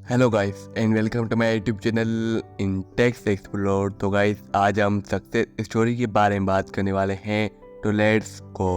Hello guys and welcome to my YouTube channel in text explore. तो guys आज हम success story के बारे में बात करने वाले हैं। तो लेट्स गो।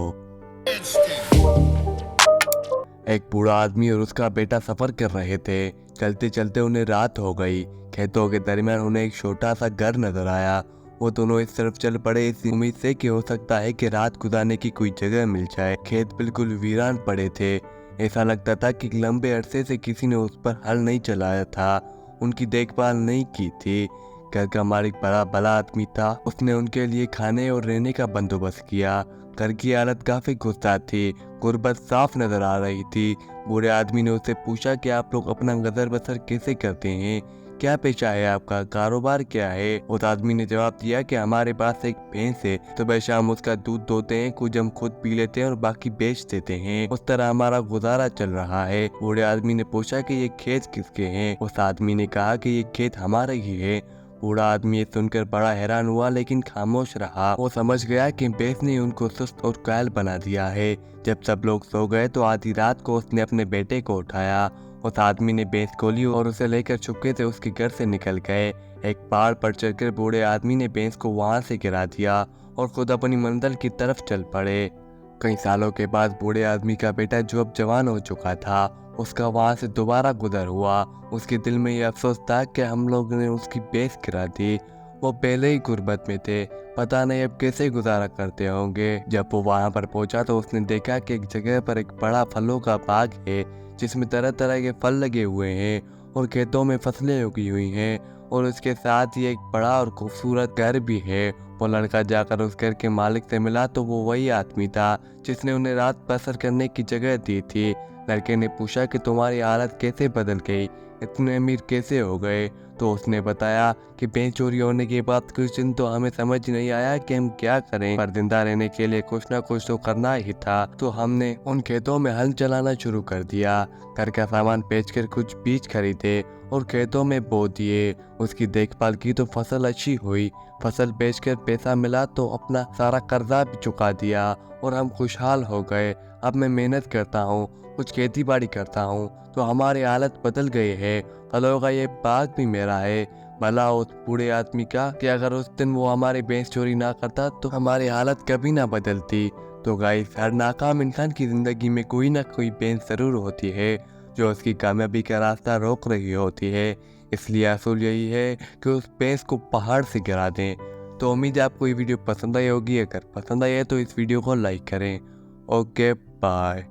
एक बूढ़ा आदमी और उसका बेटा सफर कर रहे थे। चलते चलते उन्हें रात हो गई। खेतों के दरमियान उन्हें एक छोटा सा घर नजर आया। वो दोनों इस तरफ चल पड़े इस उम्मीद से कि हो सकता है कि रात गुजारने की कोई जगह मिल जाए। खेत बिल्कुल वीरान पड़े थे। ऐसा लगता था कि लंबे अरसे से किसी ने उस पर हल नहीं चलाया था, उनकी देखभाल नहीं की थी। घर का मालिक बड़ा भला आदमी था। उसने उनके लिए खाने और रहने का बंदोबस्त किया। घर की हालत काफी गुस्सा थी, गुर्बत साफ नजर आ रही थी। बूढ़े आदमी ने उससे पूछा कि आप लोग अपना गुजर बसर कैसे करते हैं, क्या पेशा है आपका, कारोबार क्या है। उस आदमी ने जवाब दिया कि हमारे पास एक भैंस है, सुबह शाम उसका दूध दोते हैं, कुछ हम खुद पी लेते हैं और बाकी बेच देते हैं। उस तरह हमारा गुजारा चल रहा है। बूढ़े आदमी ने पूछा कि ये खेत किसके हैं। उस आदमी ने कहा कि ये खेत हमारे ही है। बूढ़ा आदमी ये सुनकर बड़ा हैरान हुआ लेकिन खामोश रहा। वो समझ गया कि भैंस ने उनको सुस्त और कायल बना दिया है। जब सब लोग सो गए तो आधी रात को उसने अपने बेटे को उठाया। उस आदमी ने भैंस खोली और उसे लेकर चुपके से उसके घर से निकल गए। एक पहाड़ पर चढ़कर बूढ़े आदमी ने भैंस को वहां से गिरा दिया और खुद अपनी मंजिल की तरफ चल पड़े। कई सालों के बाद बूढ़े आदमी का बेटा जो अब जवान हो चुका था, उसका वहां से दोबारा गुजर हुआ। उसके दिल में यह अफसोस था कि हम लोग ने उसकी भैंस गिरा दी। वो पहले ही गुर्बत में थे, पता नहीं अब कैसे गुजारा करते होंगे। जब वो वहां पर पहुंचा तो उसने देखा कि एक जगह पर एक बड़ा फलों का बाग है, जिसमें तरह तरह के फल लगे हुए हैं और खेतों में फसलें उगी हुई हैं, और उसके साथ ही एक बड़ा और खूबसूरत घर भी है। वो लड़का जाकर उस घर के मालिक से मिला तो वो वही आदमी था जिसने उन्हें रात बसर करने की जगह दी थी। लड़के ने पूछा कि तुम्हारी हालत कैसे बदल गई, इतने अमीर कैसे हो गए। तो उसने बताया कि भैंस चोरी होने के बाद कुछ दिन तो हमें समझ नहीं आया कि हम क्या करें, पर जिंदा रहने के लिए कुछ ना कुछ तो करना ही था। तो हमने उन खेतों में हल चलाना शुरू कर दिया। घर का सामान बेचकर कुछ बीज खरीदे और खेतों में बो दिए। उसकी देखभाल की तो फसल अच्छी हुई। फसल बेचकर पैसा मिला तो अपना सारा कर्जा भी चुका दिया और हम खुशहाल हो गए। अब मैं मेहनत करता हूँ, कुछ खेती बाड़ी करता हूँ, तो हमारी हालत बदल गई है। फलों का ये बाग भी मेरा है। भला उस बूढ़े आदमी का कि अगर उस दिन वो हमारी भैंस चोरी ना करता तो हमारी हालत कभी ना बदलती। तो गाइस, हर नाकाम इंसान की जिंदगी में कोई ना कोई भैंस जरूर होती है जो उसकी कामयाबी का रास्ता रोक रही होती है। इसलिए असूल यही है कि उस भैंस को पहाड़ से गिरा दें। तो उम्मीद है आपको ये वीडियो पसंद आई होगी। अगर पसंद आई है तो इस वीडियो को लाइक करें। Okay, bye.